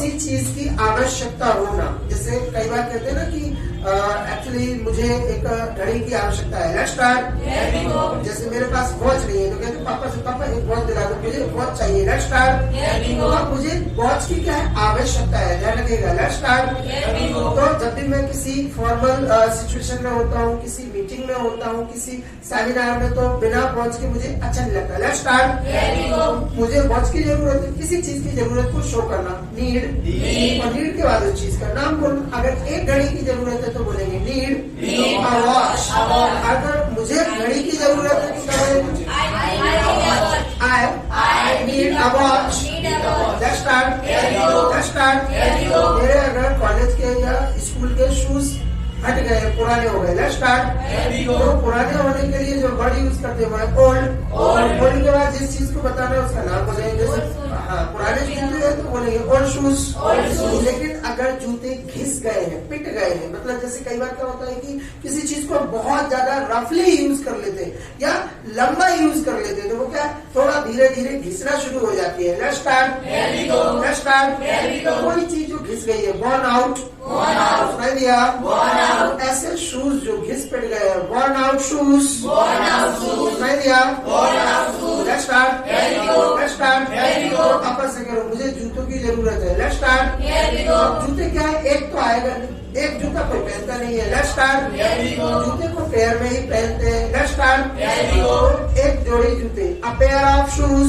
किसी चीज की आवश्यकता होना, जैसे कई बार कहते हैं ना कि एक्चुअली मुझे एक घड़ी की आवश्यकता है, लेट्स स्टार्ट। जैसे मेरे पास वॉच नहीं है तो कहते पापा से, पापा एक वॉच दिला दो, मुझे वॉच चाहिए, लेट्स स्टार्ट। तो अब मुझे वॉच की क्या है आवश्यकता है, ध्यान रखिएगा, लेट्स स्टार्ट। तो जब भी मैं किसी फॉर्मल सिचुएशन में होता हूँ, किसी मीटिंग में होता हूँ, किसी सेमिनार में, तो बिना वॉच के मुझे अच्छा नहीं लगता, लेट्स स्टार्ट। मुझे वॉच की जरूरत है, किसी चीज की जरूरत को शो करना, नीड, और नीड के बाद उस चीज का नाम बोलना। अगर एक घड़ी की जरूरत है तो बोलेंगे नीड अ वॉच। अगर मुझे घड़ी की जरूरत है तो क्या बोलेंगे, I need a watch, let's start, let's start. मेरे अगर कॉलेज के या स्कूल के शूज हट गए, पुराने हो गए, लेट्स स्टार्ट। तो पुराने होने के लिए जो वर्ड यूज करते हैं ओल्ड, ओल्ड के बाद जिस चीज को बताना है उसका नाम बोलेंगे, जैसे हाँ पुराने जूते हैं तो बोलेंगे ओल्ड शूज। लेकिन अगर जूते घिस गए हैं, पिट गए हैं, मतलब जैसे कई बार क्या होता है कि किसी चीज को बहुत ज्यादा रफली यूज कर लेते हैं या लंबा यूज कर लेते हैं, तो वो क्या थोड़ा धीरे धीरे घिसना शुरू हो जाती है, लेट्स स्टार्ट, लेट्स स्टार्ट। कोई चीज जो घिस गई है, बर्न आउट, सुनाई दिया, ऐसे शूज जो घिस पिट गए हैं, बर्न आउट शूज, सुनाई दिया, लेट्स स्टार्ट, लेट्स स्टार्ट। आपस से करो, मुझे जूतों की जरूरत है, लेट्स स्टार्ट। जूते क्या है, एक तो आएगा नहीं, एक जूता कोई पहनता नहीं है, लेट्स स्टार्ट। जूते को पैर में ही पहनते हैं, लेट्स स्टार्ट। एक जोड़ी जूते, अ पेयर ऑफ शूज,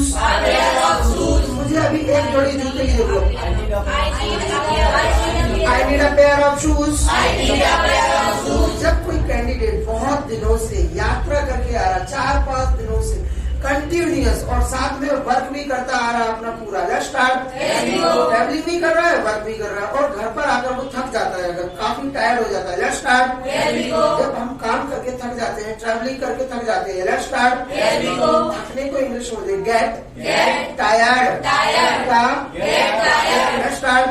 मुझे अभी एक जोड़ी जूते की जरूरत है, I need a pair of shoes. जब कोई कैंडिडेट बहुत दिनों से यात्रा करके आ रहा, 4-5 दिनों से कंटिन्यूअस, और साथ में वर्क भी करता आ रहा अपना पूरा, लेट्स स्टार्ट। ट्रैवलिंग भी कर रहा है, वर्क भी कर रहा है, और घर पर आकर वो थक जाता है, अगर काफी टायर्ड हो जाता है, लेट्स स्टार्ट। जब हम काम करके थक जाते हैं, ट्रैवलिंग करके थक जाते हैं, लेट्स स्टार्ट। थकने को इंग्लिश में बोलते गेट टायर्ड, लेट्स स्टार्ट।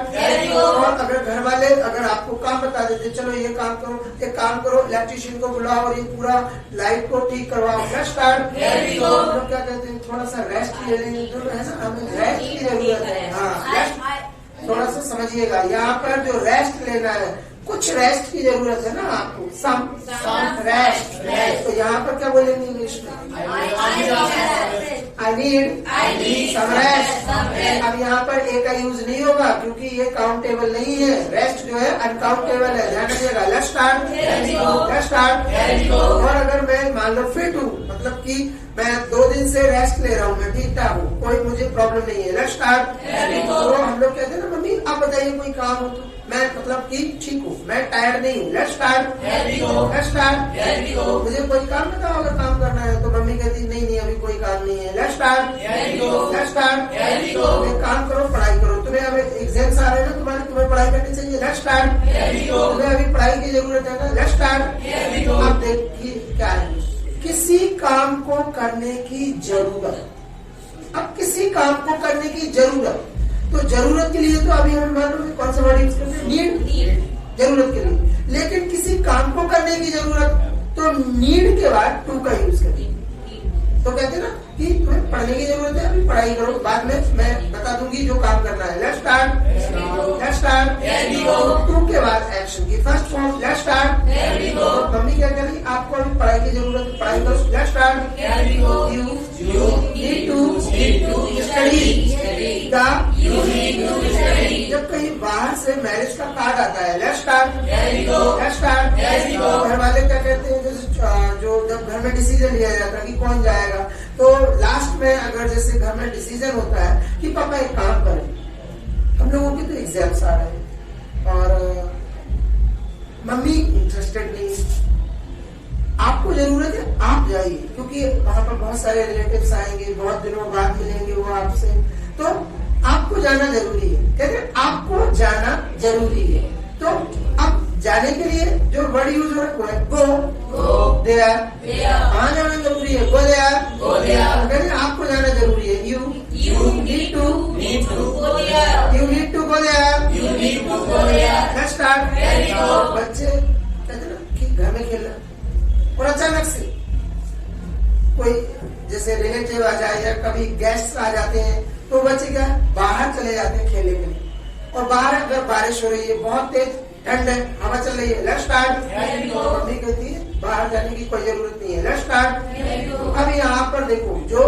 और अगर घर वाले अगर आपको काम बता देते, चलो ये काम करो, एक काम करो, इलेक्ट्रिशियन को बुलाओ और ये पूरा लाइट को ठीक करवाओ, लेट्स स्टार्ट। क्या कहते हैं, थोड़ा सा रेस्ट ले लेंगे, तो है ना, हमें रेस्ट की जरूरत है, हाँ थोड़ा सा समझिएगा, यहाँ पर जो रेस्ट लेना है, कुछ रेस्ट की जरूरत है ना आपको, सम रेस्ट। तो यहाँ पर क्या बोलेंगे इंग्लिश में, आई नीड सम रेस्ट। अब यहाँ पर ए का यूज नहीं होगा क्योंकि ये काउंटेबल नहीं है, रेस्ट जो है अनकाउंटेबल है, ध्यान रखिएगा, लेट्स स्टार्ट, लेट्स स्टार्ट। और अगर मैं मान लो फिट हूँ, मतलब कि मैं 2 दिन से रेस्ट ले रहा हूँ, मैं ठीक ठाक हूँ, कोई मुझे प्रॉब्लम नहीं है, लेट्स स्टार्ट। तो हम लोग कहते हैं ना, मम्मी आप बताइए कोई काम हो तो, मैं मतलब कि ठीक हूँ, मैं टायर्ड नहीं हूँ, लेट्स स्टार्ट, लेट्स स्टार्ट। मुझे कोई काम बताओ अगर काम करना है, तो मम्मी कहती नहीं अभी कोई काम नहीं है, लेट्स स्टार्ट, लेट्स स्टार्ट। एक काम करो, पढ़ाई करो, तुम्हें अभी एग्जाम्स आ रहे हैं ना तुम्हें पढ़ाई करनी चाहिए, लेट्स स्टार्ट। तुम्हें अभी पढ़ाई की जरूरत है ना, लेट्स स्टार्ट। अब देखिए क्या है, किसी काम को करने की जरूरत। अब किसी काम को करने की जरूरत, तो जरूरत के लिए तो अभी हम मालूम कौन सा वर्ड यूज करते हैं, नीड, जरूरत के लिए। लेकिन किसी काम को करने की जरूरत, तो नीड के बाद टू का यूज करते हैं। तो कहते हैं ना कि तुम्हें पढ़ने की जरूरत है, अभी पढ़ाई करो, बाद में मैं बता दूंगी जो काम करना है, let's start, let's start. To के बाद एक्शन की first form, let's start. Mummy क्या कह रही, आपको अभी पढ़ाई की जरूरत है, पढ़ाई करो, let's start. You need to study, जब कहीं बाहर से मैरिज का कार्ड आता है, लेट्स स्टार्ट, लेट्स स्टार्ट। घर वाले क्या कहते हैं, जैसे जो जब घर में डिसीजन लिया जाता है कि कौन जाएगा, तो लास्ट में अगर जैसे घर में डिसीजन होता है कि पापा एक काम करें, हम लोगों के तो एग्जाम्स आ रहे हैं और मम्मी इंटरेस्टेड नहीं है, आपको जरूरत है आप जाइए, क्योंकि वहां पर बहुत सारे रिलेटिव्स आएंगे, बहुत दिनों बाद मिलेंगे वो आपसे, तो आपको जाना जरूरी है। कहते आपको जाना जरूरी है, तो अब जाने के लिए जो वर्ड यूज हो रहा है गो देयर, कहाँ जाना जरूरी है, गो देयर। कहते आपको जाना जरूरी है, you need to go there. Let's start. बच्चे कहते ना कि घर में खेलना, और अचानक से कोई जैसे रिलेटिव आ जाए या कभी गेस्ट आ जाते हैं, तो बच्चे क्या बाहर चले जाते हैं खेलने के लिए। और बाहर अगर बारिश हो रही है, बहुत तेज ठंड है, हवा चल रही है, लेट्स स्टार्ट। मम्मी कहती है बाहर जाने की कोई जरूरत नहीं है, लेट्स स्टार्ट। अब यहाँ पर देखो, जो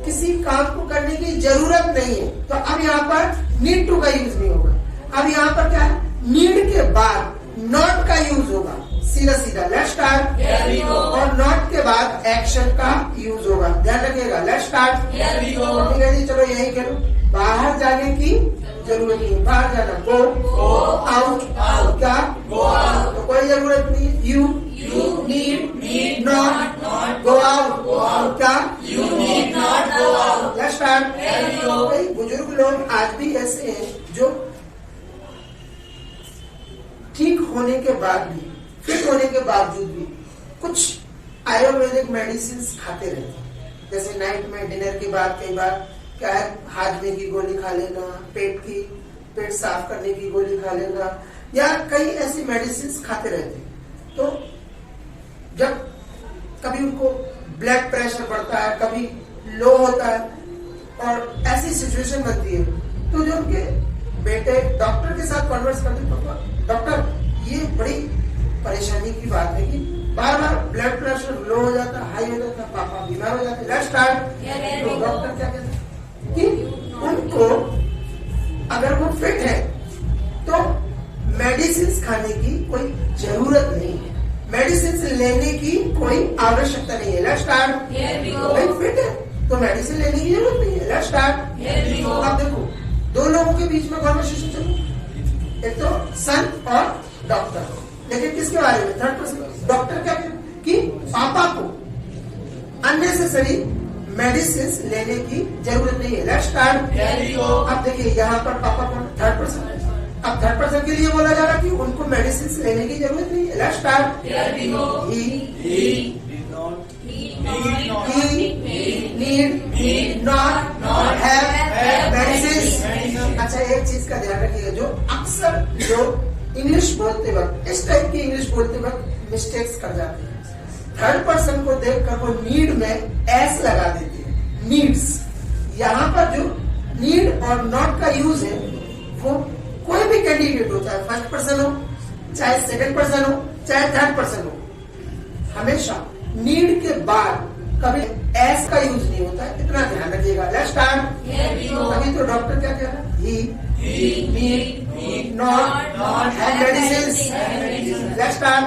किसी काम को करने की जरूरत नहीं है, तो अब यहाँ पर नीड टू का यूज नहीं होगा। अब यहाँ पर क्या है, नीड के बाद नॉट का यूज होगा, सीधा सीधा, लेट्स स्टार्ट। और नॉट के बाद एक्शन का यूज होगा, ध्यान रखिएगा, लेट्स स्टार्ट। चलो यही करो, बाहर जाने की जरूरत नहीं है, बाहर जाना, गो आउट, क्या तो कोई जरूरत नहीं है, you need not go out, क्या लेट्स स्टार्ट। कई बुजुर्ग लोग आज भी ऐसे हैं जो ठीक होने के बाद भी, फिट होने के बावजूद भी कुछ आयुर्वेदिक मेडिसिन खाते रहते हैं। जैसे नाइट में डिनर के बाद कई बार क्या है, हाजमे की गोली खा लेना, पेट साफ करने की गोली खा लेना, या कई ऐसी मेडिसिन खाते रहते हैं। तो जब कभी उनको ब्लड प्रेशर बढ़ता है, कभी लो होता है, और ऐसी सिचुएशन बनती है, तो जो उनके बेटे डॉक्टर के साथ कन्वर्स करते हैं, डॉक्टर ये बड़ी परेशानी की बात है कि बार बार ब्लड प्रेशर लो हो जाता, हाई हो जाता, पापा बीमार हो जाते, लेट्स स्टार्ट। तो डॉक्टर क्या कहते हैं कि उनको अगर वो फिट है तो मेडिसिन खाने की कोई जरूरत नहीं है, मेडिसिन लेने की कोई आवश्यकता नहीं है, लेट्स स्टार्ट। भाई फिट है तो मेडिसिन लेने की जरूरत नहीं है, लेट्स स्टार्ट। अब देखो, दो लोगों के बीच में कॉन्वर्सेशन चल रही है, एक तो सन और डॉक्टर, लेकिन किसके बारे में, थर्ड पर्सन। डॉक्टर क्या कहते कि पापा को अननेसेसरी मेडिसिन लेने की जरूरत नहीं है, लेट्स स्टार्ट। अब देखिए यहाँ पर पापा कौन, थर्ड पर्सन। अब थर्ड पर्सन के लिए बोला जा रहा है कि उनको मेडिसिन लेने की जरूरत नहीं है, let's start. Need not have medicine. अच्छा, एक चीज का ध्यान रखिएगा, जो अक्सर लोग इंग्लिश बोलते वक्त, इस टाइप की इंग्लिश बोलते वक्त मिस्टेक्स कर जाते हैं। थर्ड पर्सन को देखकर वो नीड में एस लगा देते हैं, नीड्स। यहाँ पर जो नीड और नॉट का यूज है, वो कोई भी कैंडिडेट हो, चाहे फर्स्ट पर्सन हो, चाहे सेकंड पर्सन हो, चाहे थर्ड पर्सन हो, हमेशा नीड के बाद कभी एस का यूज नहीं होता है, इतना ध्यान रखिएगा, लेट्स स्टार्ट। अभी तो डॉक्टर क्या कह रहा है, he need not have medicine, let's start.